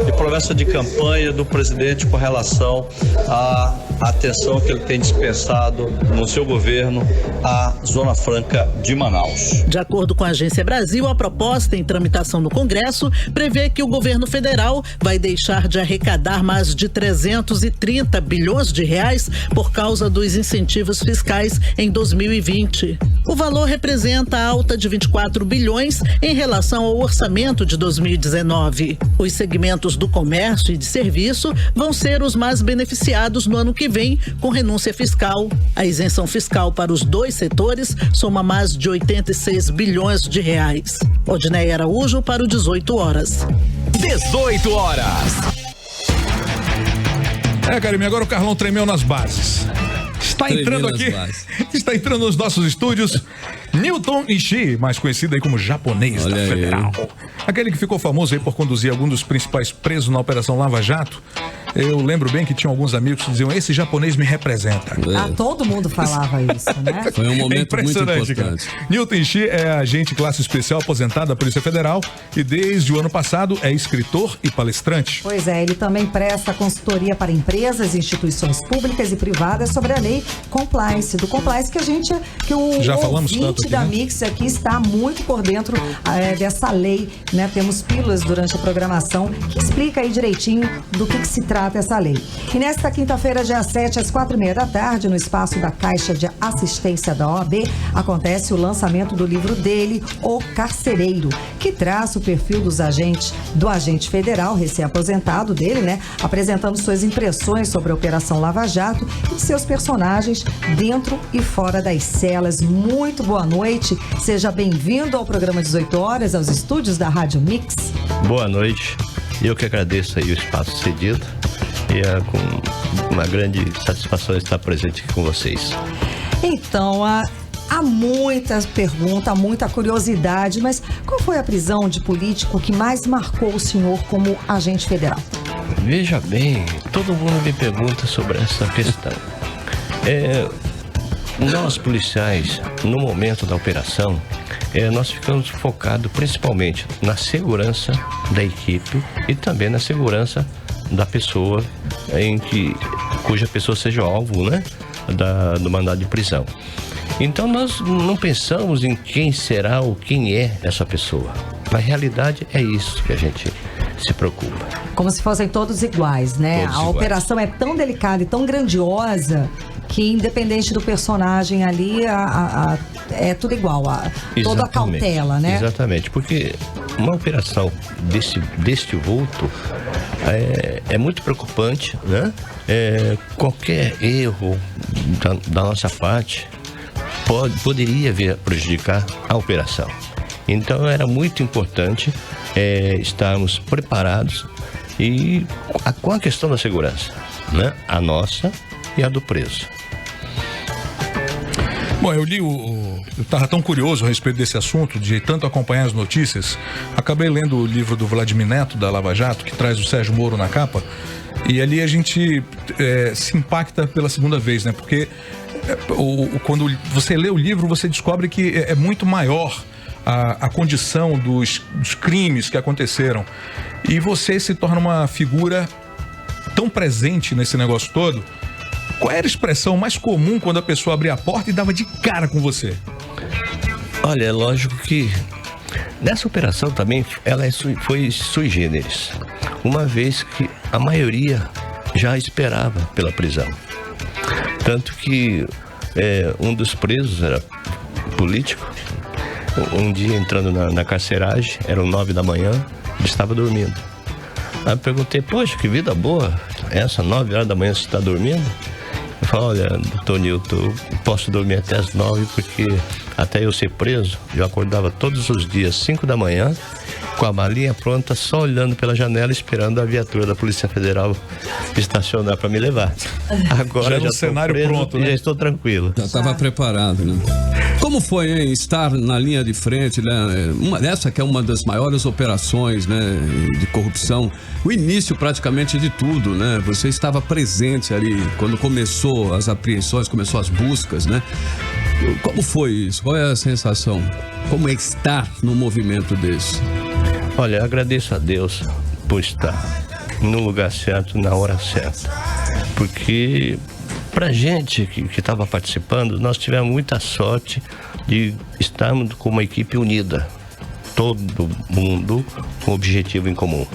e promessa de campanha do presidente com relação à atenção que ele tem dispensado no seu governo à Zona Franca de Manaus.
De acordo com a Agência Brasil, a proposta em tramitação no Congresso prevê que o governo federal vai deixar de arrecadar mais de 330 bilhões de reais por causa dos incentivos fiscais em 2020. O valor representa alta de 24 bilhões em relação ao orçamento de 2019. Os segmentos do comércio e de serviço vão ser os mais beneficiados no ano que vem com renúncia fiscal. A isenção fiscal para os dois setores soma mais de 86 bilhões de reais. Odneia Araújo para o 18 horas.
18 horas.
Karime, agora o Carlão tremeu nas bases. Está entrando aqui, está entrando nos nossos estúdios, Newton Ishii, mais conhecido aí como japonês da Federal. Aquele que ficou famoso aí por conduzir algum dos principais presos na Operação Lava Jato. Eu lembro bem que tinha alguns amigos que diziam, esse japonês me representa.
Todo mundo falava isso, né?
Foi um momento muito importante.
Newton Ishii é agente classe especial aposentado da Polícia Federal e desde o ano passado é escritor e palestrante.
Pois é, ele também presta consultoria para empresas, instituições públicas e privadas sobre a lei Compliance, do Compliance que o
já falamos tanto
ouvinte
aqui,
da
né?
Mix aqui está muito por dentro dessa lei, né? Temos pílulas durante a programação que explica aí direitinho do que se trata essa lei. E nesta quinta-feira, dia 7, às 4h30 da tarde, no espaço da Caixa de Assistência da OAB, acontece o lançamento do livro dele, O Carcereiro, que traça o perfil do agente federal recém-aposentado dele, né? Apresentando suas impressões sobre a Operação Lava Jato e de seus personagens dentro e fora das celas. Muito boa noite, seja bem-vindo ao programa 18 horas, aos estúdios da Rádio Mix.
Boa noite, eu que agradeço aí o espaço cedido e é com uma grande satisfação estar presente aqui com vocês.
Então, há muitas perguntas, muita curiosidade, mas qual foi a prisão de político que mais marcou o senhor como agente federal?
Veja bem, todo mundo me pergunta sobre essa questão. Nós policiais, no momento da operação, nós ficamos focados principalmente na segurança da equipe e também na segurança da pessoa cuja pessoa seja alvo, né, do mandado de prisão. Então nós não pensamos em quem será ou quem é essa pessoa. Na realidade é isso que a gente se preocupa.
Como se fossem todos iguais, né?
Todos
a
iguais.
Operação é tão delicada e tão grandiosa que independente do personagem ali, é tudo igual, toda a cautela, né?
Exatamente, porque uma operação deste vulto é muito preocupante, né? Qualquer erro da nossa parte poderia vir a prejudicar a operação. Então era muito importante estarmos preparados e com a questão da segurança, né? A nossa e a do preso.
Bom, eu estava tão curioso a respeito desse assunto, de tanto acompanhar as notícias, acabei lendo o livro do Vladimir Neto, da Lava Jato, que traz o Sérgio Moro na capa, e ali a gente se impacta pela segunda vez, né? Porque quando você lê o livro, você descobre que é muito maior a condição dos crimes que aconteceram, e você se torna uma figura tão presente nesse negócio todo. Qual era a expressão mais comum quando a pessoa abria a porta e dava de cara com você?
Olha, é lógico que nessa operação também ela foi sui generis, uma vez que a maioria já esperava pela prisão. Tanto que um dos presos era político um dia entrando na carceragem, eram 9 da manhã, ele estava dormindo. Aí eu perguntei, poxa, que vida boa, essa 9 horas da manhã você está dormindo? Eu falei, olha, doutor Nilton, eu posso dormir até as 9 porque até eu ser preso, eu acordava todos os dias 5 da manhã, com a malinha pronta, só olhando pela janela, esperando a viatura da Polícia Federal estacionar para me levar. Agora já
cenário
preso,
pronto, né?
Já estou tranquilo.
Já estava preparado, né? Como foi, hein, estar na linha de frente, né? Essa que é uma das maiores operações, né, de corrupção, o início praticamente de tudo, né? Você estava presente ali quando começou as apreensões, começou as buscas, né? Como foi isso? Qual é a sensação? Como é estar num movimento desse?
Olha, agradeço a Deus por estar no lugar certo, na hora certa. Porque pra gente que estava participando, nós tivemos muita sorte de estarmos com uma equipe unida. Todo mundo com objetivo em comum.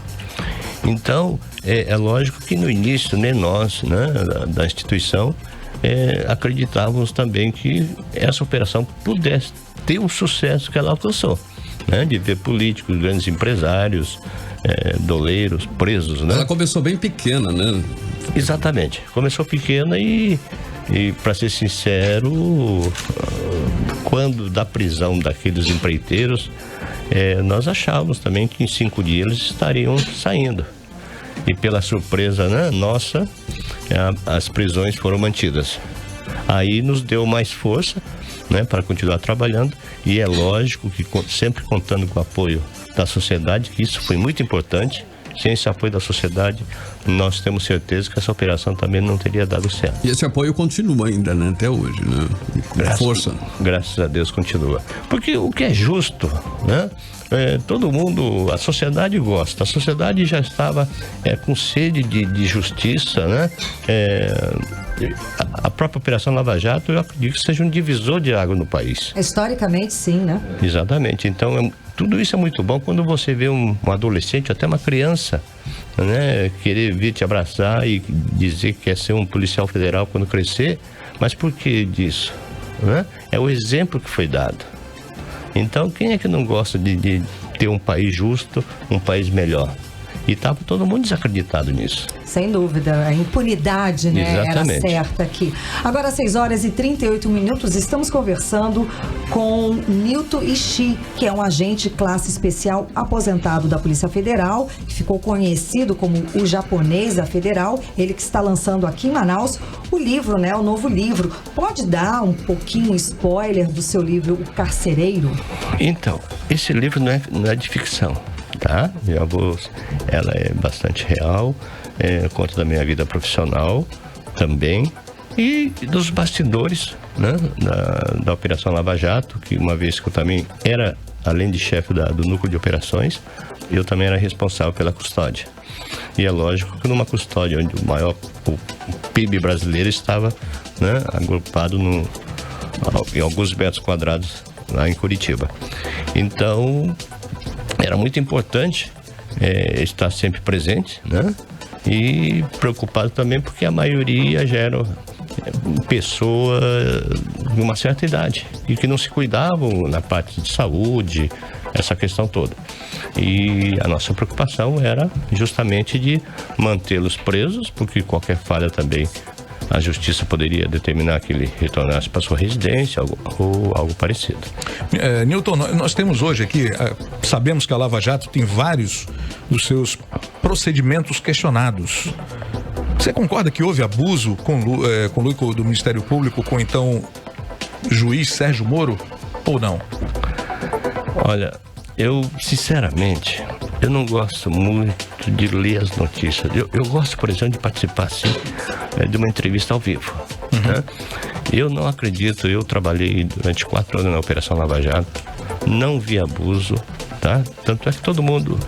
Então, é lógico que no início, nem nós, né, da instituição, acreditávamos também que essa operação pudesse ter o sucesso que ela alcançou, né? De ver políticos, grandes empresários, doleiros presos, né?
Ela começou bem pequena, né?
Exatamente, começou pequena e para ser sincero, quando da prisão daqueles empreiteiros, nós achávamos também que em 5 dias eles estariam saindo. E pela surpresa, né, nossa, as prisões foram mantidas. Aí nos deu mais força, né, para continuar trabalhando, e é lógico que sempre contando com o apoio da sociedade, que isso foi muito importante. Sem esse apoio da sociedade, nós temos certeza que essa operação também não teria dado certo.
E esse apoio continua ainda, né, até hoje, né? Força.
Graças a Deus continua. Porque o que é justo, né? Todo mundo, a sociedade gosta. A sociedade já estava com sede de justiça, né? A própria Operação Lava Jato, eu acredito que seja um divisor de água no país.
Historicamente, sim, né?
Exatamente. Então, tudo isso é muito bom quando você vê um adolescente, até uma criança, né, querer vir te abraçar e dizer que quer ser um policial federal quando crescer. Mas por que disso? Né? É o exemplo que foi dado. Então, quem é que não gosta de ter um país justo, um país melhor? E estava todo mundo desacreditado nisso.
Sem dúvida, a impunidade, né,
exatamente,
era certa aqui. Agora, 6h38, estamos conversando com Nilton Ishii, que é um agente classe especial aposentado da Polícia Federal, que ficou conhecido como o japonês da Federal, ele que está lançando aqui em Manaus o livro, né, o novo livro. Pode dar um pouquinho spoiler do seu livro, O Carcereiro?
Então, esse livro não é de ficção. Tá? Ela é bastante real, conta da minha vida profissional também e dos bastidores, né, da Operação Lava Jato, que uma vez que eu também era, além de chefe do núcleo de operações, eu também era responsável pela custódia. E é lógico que numa custódia onde o PIB brasileiro estava, né, agrupado em alguns metros quadrados lá em Curitiba. Então, era muito importante estar sempre presente, né? E preocupado também porque a maioria já eram pessoas de uma certa idade e que não se cuidavam na parte de saúde, essa questão toda. E a nossa preocupação era justamente de mantê-los presos, porque qualquer falha também a justiça poderia determinar que ele retornasse para sua residência ou algo parecido.
Nilton, nós temos hoje aqui, sabemos que a Lava Jato tem vários dos seus procedimentos questionados. Você concorda que houve abuso com o lucro do Ministério Público com então juiz Sérgio Moro ou não?
Olha, eu sinceramente, eu não gosto muito de ler as notícias. Eu gosto, por exemplo, de participar assim, de uma entrevista ao vivo. Né? Eu não acredito, eu trabalhei durante 4 anos na Operação Lava Jato, não vi abuso, tá? Tanto é que todo mundo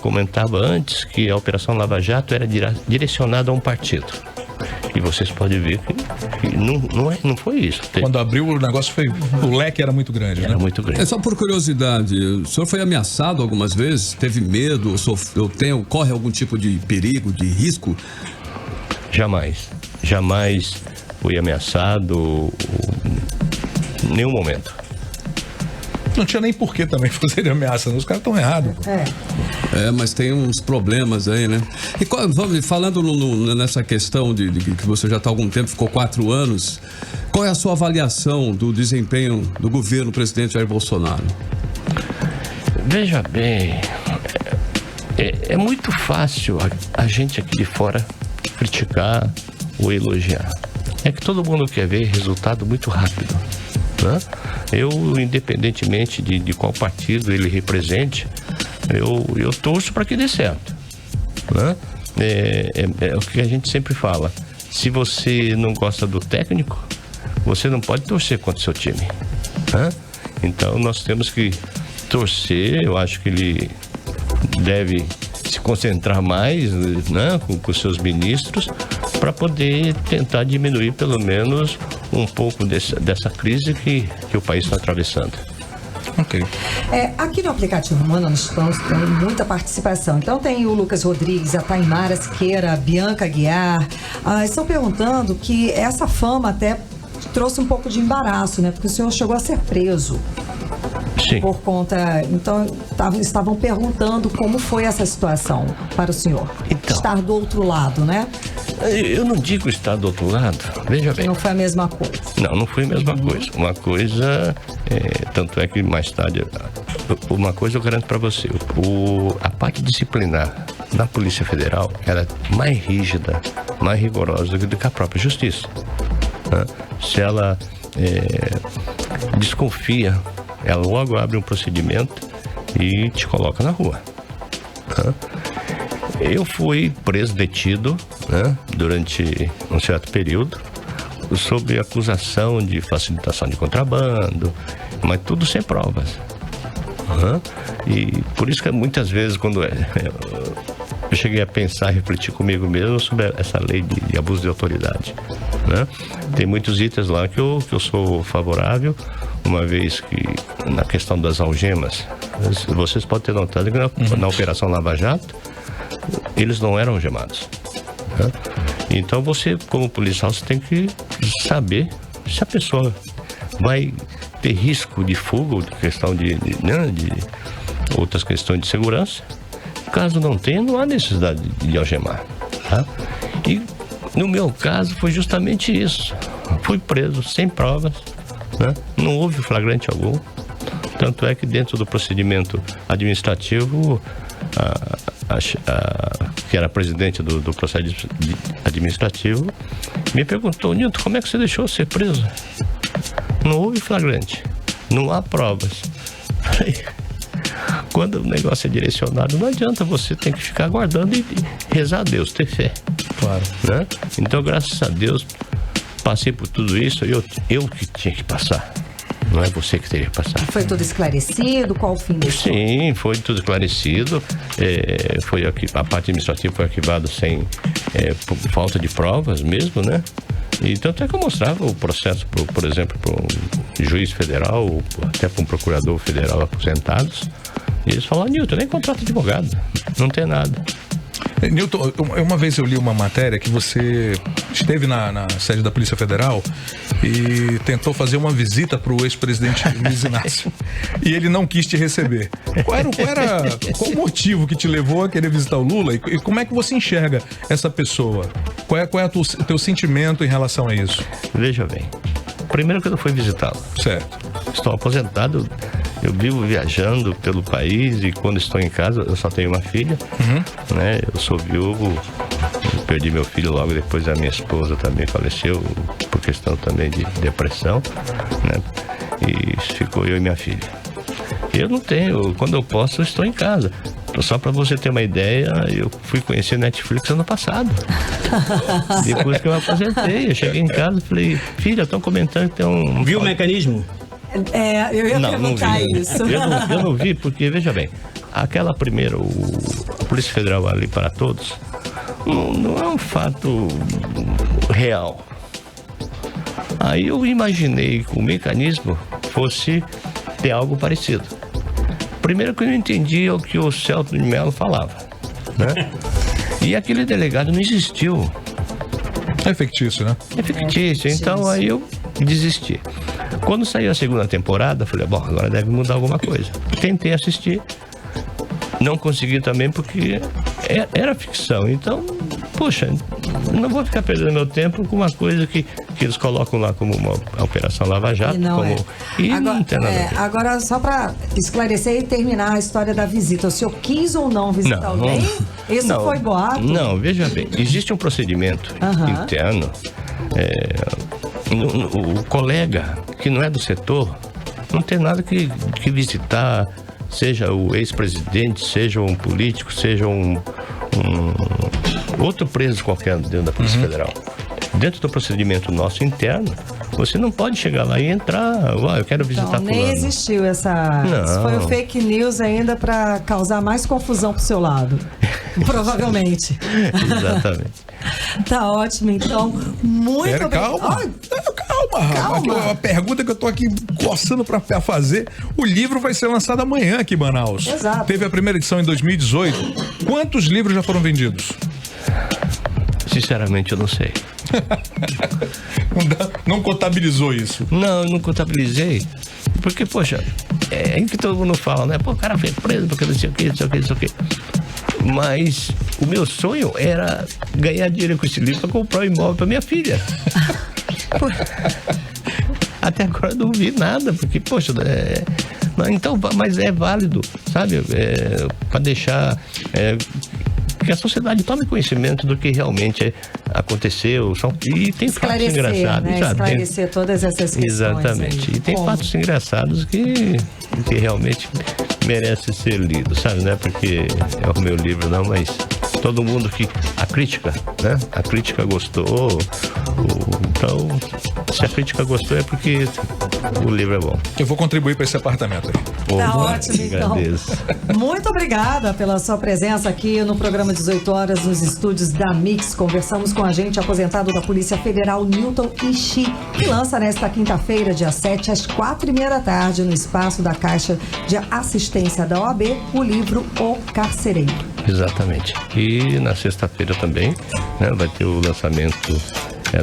comentava antes que a Operação Lava Jato era direcionada a um partido. E vocês podem ver que não foi isso.
Quando abriu o negócio, o leque era muito grande.
Era muito grande.
Só por curiosidade, o senhor foi ameaçado algumas vezes? Teve medo? Corre algum tipo de perigo, de risco?
Jamais fui ameaçado em nenhum momento.
Não tinha nem porquê também fazer ameaça, os caras estão errados.
Mas tem uns problemas aí, né? E falando nessa questão de que você já está há algum tempo, ficou 4 anos, qual é a sua avaliação do desempenho do governo presidente Jair Bolsonaro?
Veja bem, é muito fácil a gente aqui de fora criticar ou elogiar. É que todo mundo quer ver resultado muito rápido, né? Eu, independentemente de qual partido ele represente, eu torço para que dê certo, né? É o que a gente sempre fala. Se você não gosta do técnico, você não pode torcer contra o seu time, né? Então nós temos que torcer. Eu acho que ele deve se concentrar mais, né, com os seus ministros, para poder tentar diminuir pelo menos um pouco dessa crise que o país está atravessando.
Ok.
Aqui no aplicativo Mano, nós estamos tendo muita participação. Então tem o Lucas Rodrigues, a Taimara Siqueira, a Bianca Guiar. Estão perguntando que essa fama até trouxe um pouco de embaraço, né? Porque o senhor chegou a ser preso.
Sim.
Por conta... Então, estavam perguntando como foi essa situação para o senhor.
Então,
estar do outro lado, né?
Eu não digo estar do outro lado. Veja bem.
Não foi a mesma coisa.
Não foi a mesma coisa. Uma coisa... tanto é que mais tarde... Uma coisa eu garanto para você. A parte disciplinar da Polícia Federal era mais rígida, mais rigorosa do que a própria Justiça, né? Se ela desconfia, ela logo abre um procedimento e te coloca na rua, né? Eu fui preso, detido, né, durante um certo período, sob acusação de facilitação de contrabando, mas tudo sem provas, né? E por isso que muitas vezes quando eu cheguei a pensar, refletir comigo mesmo sobre essa lei de abuso de autoridade, né? Tem muitos itens lá que eu sou favorável, uma vez que na questão das algemas, vocês podem ter notado que na Operação Lava Jato, eles não eram algemados, né? Então você, como policial, você tem que saber se a pessoa vai ter risco de fuga, ou de questão de outras questões de segurança. Caso não tenha, não há necessidade de algemar, tá? E no meu caso foi justamente isso. Fui preso sem provas, né? Não houve flagrante algum. Tanto é que dentro do procedimento administrativo, que era presidente do processo administrativo, me perguntou: Nilton, como é que você deixou ser preso? Não houve flagrante, não há provas. Quando o negócio é direcionado, não adianta, você tem que ficar aguardando e rezar a Deus, ter fé.
Claro.
Né? Então, graças a Deus, passei por tudo isso, eu que tinha que passar. Não é você que teria que passar.
Foi tudo esclarecido? Qual o fim disso?
Sim, foi tudo esclarecido. A parte administrativa foi arquivada por falta de provas mesmo, né? E tanto é que eu mostrava o processo, por exemplo, para um juiz federal, ou até para um procurador federal aposentados. E eles falaram: Nilton, nem contrato advogado, não tem nada.
Nilton, uma vez eu li uma matéria que você esteve na sede da Polícia Federal e tentou fazer uma visita para o ex-presidente Luiz Inácio e ele não quis te receber. Qual o motivo que te levou a querer visitar o Lula e como é que você enxerga essa pessoa? Qual é o teu sentimento em relação a isso?
Veja bem, primeiro que eu não fui visitá-lo.
Certo.
Estou aposentado. Eu vivo viajando pelo país e quando estou em casa, eu só tenho uma filha, né? Eu sou viúvo, perdi meu filho logo depois, a minha esposa também faleceu por questão também de depressão, né? E ficou eu e minha filha. Eu não tenho, quando eu posso, eu estou em casa. Só para você ter uma ideia, eu fui conhecer Netflix ano passado. Depois que eu aposentei, eu cheguei em casa e falei: filha, estão comentando que tem um...
Viu o mecanismo?
Eu ia perguntar isso.
Eu não vi, porque, veja bem, aquela primeira, a Polícia Federal ali para todos, não é um fato real. Aí eu imaginei que o mecanismo fosse ter algo parecido. Primeiro que eu não entendia o que o Celto de Mello falava, né? E aquele delegado não existiu.
É fictício, né?
É fictício. Então aí eu desisti. Quando saiu a segunda temporada, falei, bom, agora deve mudar alguma coisa. Tentei assistir, não consegui também porque era ficção. Então, poxa, não vou ficar perdendo meu tempo com uma coisa que eles colocam lá como uma Operação Lava Jato. Não tem nada a ver.
Agora, só para esclarecer e terminar a história da visita, o senhor quis ou não visitar alguém? Isso não, foi boato?
Não, veja bem, existe um procedimento interno. O colega que não é do setor não tem nada que visitar, seja o ex-presidente, seja um político, seja um outro preso qualquer dentro da Polícia Federal. Dentro do procedimento nosso interno, você não pode chegar lá e entrar, eu quero visitar fulano.
Nem existiu essa... Isso foi o fake news ainda para causar mais confusão pro seu lado. Provavelmente.
Exatamente.
Tá ótimo, então. Muito obrigado.
Calma. A pergunta que eu tô aqui coçando pra fazer, o livro vai ser lançado amanhã aqui em Manaus.
Exato.
Teve a primeira edição em 2018. Quantos livros já foram vendidos?
Sinceramente, eu não sei.
Não contabilizou isso?
Não, eu não contabilizei. Porque, poxa, é que todo mundo fala, né? Pô, o cara foi preso porque não sei o que. Mas o meu sonho era ganhar dinheiro com esse livro para comprar um imóvel para minha filha. Até agora eu não vi nada, porque, poxa, então, mas é válido, sabe? Para deixar que a sociedade tome conhecimento do que realmente aconteceu. E tem fatos engraçados.
Né? Esclarecer todas essas questões.
Exatamente. E tem fatos engraçados que realmente merece ser lido, sabe? Não é porque é o meu livro, não, mas todo mundo que... A crítica, né? A crítica gostou. Então, se a crítica gostou é porque o livro é bom.
Eu vou contribuir para esse apartamento aí.
Tá ótimo, então. Muito obrigada pela sua presença aqui no programa 18 horas nos estúdios da Mix. Conversamos com o agente aposentado da Polícia Federal, Newton Ishii, que lança nesta quinta-feira, dia 7, às 4h30 da tarde, no espaço da Caixa de Assistência da OAB, o livro O Carcereiro.
Exatamente. E na sexta-feira também, né, vai ter o lançamento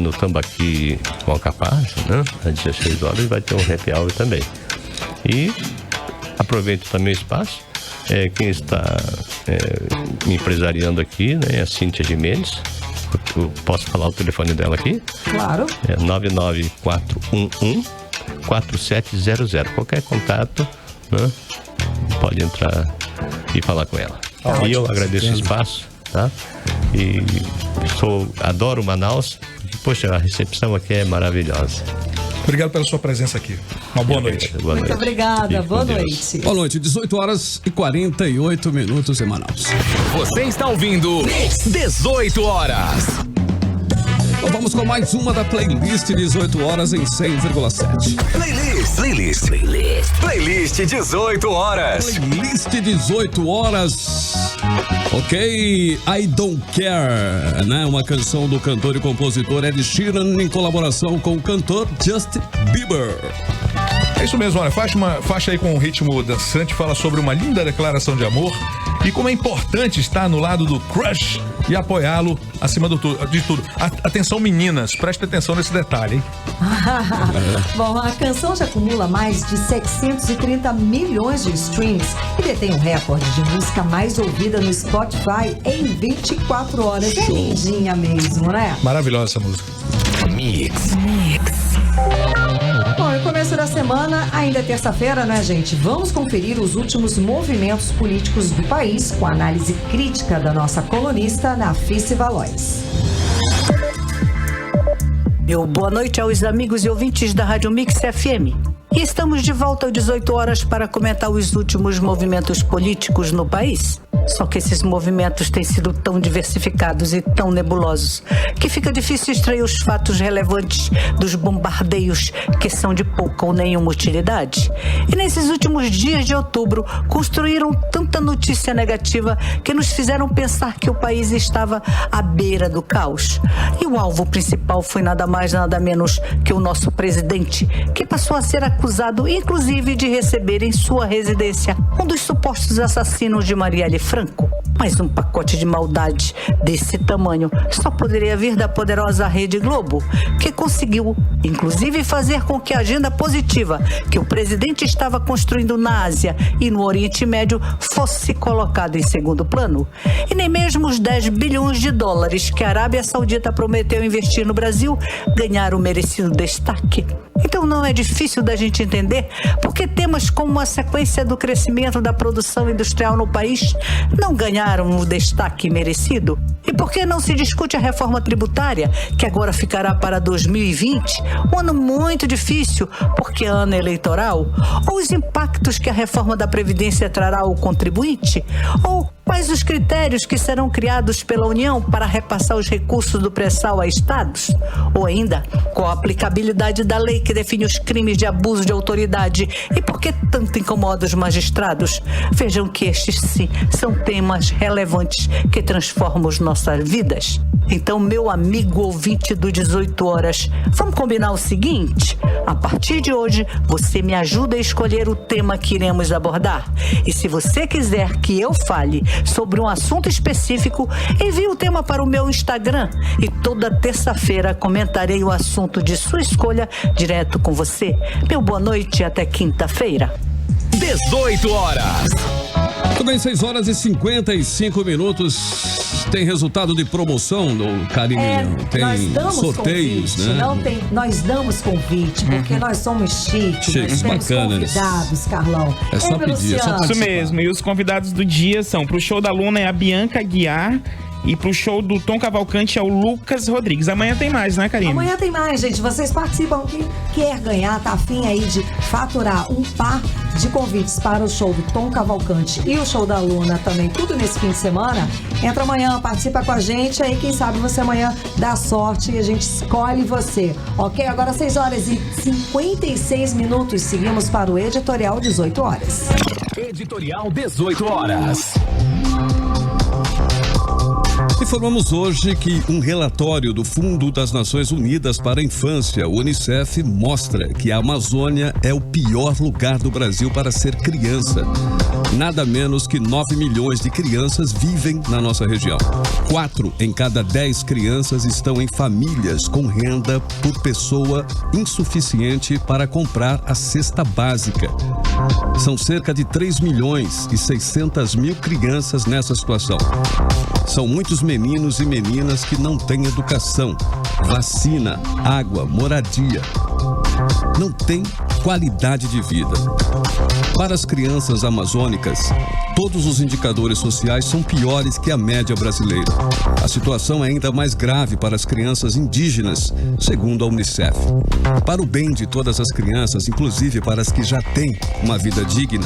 no Tambaqui com Alcapaz, né, às 16 horas, e vai ter um happy hour também. E aproveito também o espaço. Quem está empresariando aqui, né, é a Cíntia Gimenez. Eu posso falar o telefone dela aqui?
Claro.
99411-4700. Qualquer contato, né, pode entrar e falar com ela. E eu agradeço o espaço, tá? E adoro Manaus. Poxa, a recepção aqui é maravilhosa.
Obrigado pela sua presença aqui. Uma boa noite.
Boa noite. Muito obrigada. Boa noite.
Boa noite. 18 horas e 48 minutos em Manaus.
Você está ouvindo 18 horas.
Então vamos com mais uma da playlist 18 horas em 100,7.
Playlist 18 horas.
Playlist 18 horas. Ok, I Don't Care, né? Uma canção do cantor e compositor Ed Sheeran em colaboração com o cantor Justin Bieber.
É isso mesmo, olha, faixa aí com um ritmo dançante, fala sobre uma linda declaração de amor e como é importante estar no lado do crush e apoiá-lo acima de tudo. Atenção, meninas, preste atenção nesse detalhe, hein?
Bom, a canção já acumula mais de 730 milhões de streams e detém o recorde de música mais ouvida no Spotify em 24 horas. É lindinha mesmo, né?
Maravilhosa essa música.
Mix.
Bom, e começo da semana, ainda é terça-feira, né, gente? Vamos conferir os últimos movimentos políticos do país com a análise crítica da nossa colunista Nafice Valois.
Meu boa noite aos amigos e ouvintes da Rádio Mix FM. E estamos de volta às 18 horas para comentar os últimos movimentos políticos no país. Só que esses movimentos têm sido tão diversificados e tão nebulosos que fica difícil extrair os fatos relevantes dos bombardeios que são de pouca ou nenhuma utilidade. E nesses últimos dias de outubro, construíram tanta notícia negativa que nos fizeram pensar que o país estava à beira do caos. E o alvo principal foi nada mais, nada menos que o nosso presidente, que passou a ser acusado, inclusive, de receber em sua residência um dos supostos assassinos de Marielle Franco. Mas um pacote de maldade desse tamanho só poderia vir da poderosa Rede Globo, que conseguiu, inclusive, fazer com que a agenda positiva que o presidente estava construindo na Ásia e no Oriente Médio fosse colocada em segundo plano. E nem mesmo os 10 bilhões de dólares que a Arábia Saudita prometeu investir no Brasil ganharam o merecido destaque. Então não é difícil da gente entender porque temas como a sequência do crescimento da produção industrial no país não ganharam o destaque merecido. E por que não se discute a reforma tributária, que agora ficará para 2020, um ano muito difícil, porque é ano eleitoral? Ou os impactos que a reforma da Previdência trará ao contribuinte? Ou quais os critérios que serão criados pela União para repassar os recursos do pré-sal a estados? Ou ainda, qual a aplicabilidade da lei que define os crimes de abuso de autoridade e por que tanto incomoda os magistrados? Vejam que estes, sim, são temas relevantes que transformam as nossas vidas. Então, meu amigo ouvinte do 18 horas, vamos combinar o seguinte? A partir de hoje, você me ajuda a escolher o tema que iremos abordar. E se você quiser que eu fale sobre um assunto específico, envie o tema para o meu Instagram e toda terça-feira comentarei o assunto de sua escolha direto com você. Meu boa noite e até quinta-feira.
18 horas.
Muito bem, 6 horas e 55 minutos. Tem resultado de promoção do Carinho? Tem sorteios,
convite,
né?
Nós damos convite, porque nós somos chiques.
Chiques, bacanas.
Convidados, Carlão.
É só pedir, é só
Isso mesmo. E os convidados do dia são, pro show da Luna é a Bianca Guiar. E pro show do Tom Cavalcante é o Lucas Rodrigues. Amanhã tem mais, né, Karine?
Amanhã tem mais, gente. Vocês participam. Quem quer ganhar, tá afim aí de faturar um par de convites para o show do Tom Cavalcante e o show da Luna também, tudo nesse fim de semana. Entra amanhã, participa com a gente. Aí, quem sabe você amanhã dá sorte e a gente escolhe você. Ok? Agora 6 horas e 56 minutos. Seguimos para o Editorial 18 horas.
Editorial 18 horas.
Informamos hoje que um relatório do Fundo das Nações Unidas para a Infância, o UNICEF, mostra que a Amazônia é o pior lugar do Brasil para ser criança. Nada menos que 9 milhões de crianças vivem na nossa região. 4 em cada 10 crianças estão em famílias com renda por pessoa insuficiente para comprar a cesta básica. São cerca de 3 milhões e 600 mil crianças nessa situação. São muitos meninos e meninas que não têm educação, vacina, água, moradia. Não tem qualidade de vida. Para as crianças amazônicas, todos os indicadores sociais são piores que a média brasileira. A situação é ainda mais grave para as crianças indígenas, segundo a UNICEF. Para o bem de todas as crianças, inclusive para as que já têm uma vida digna,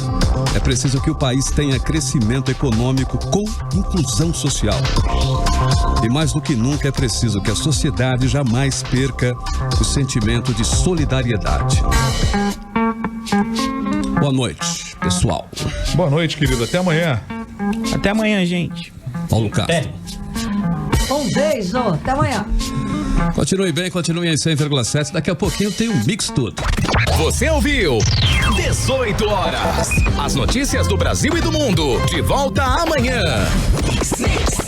é preciso que o país tenha crescimento econômico com inclusão social. E mais do que nunca é preciso que a sociedade jamais perca o sentimento de solidariedade. Boa noite, pessoal.
Boa noite, querido. Até amanhã.
Até amanhã, gente.
Paulo Castro.
Um beijo. Até amanhã.
Continue bem, continue em 100,7. Daqui a pouquinho tem um Mix Tudo.
Você ouviu 18 horas. As notícias do Brasil e do mundo. De volta amanhã. Mix.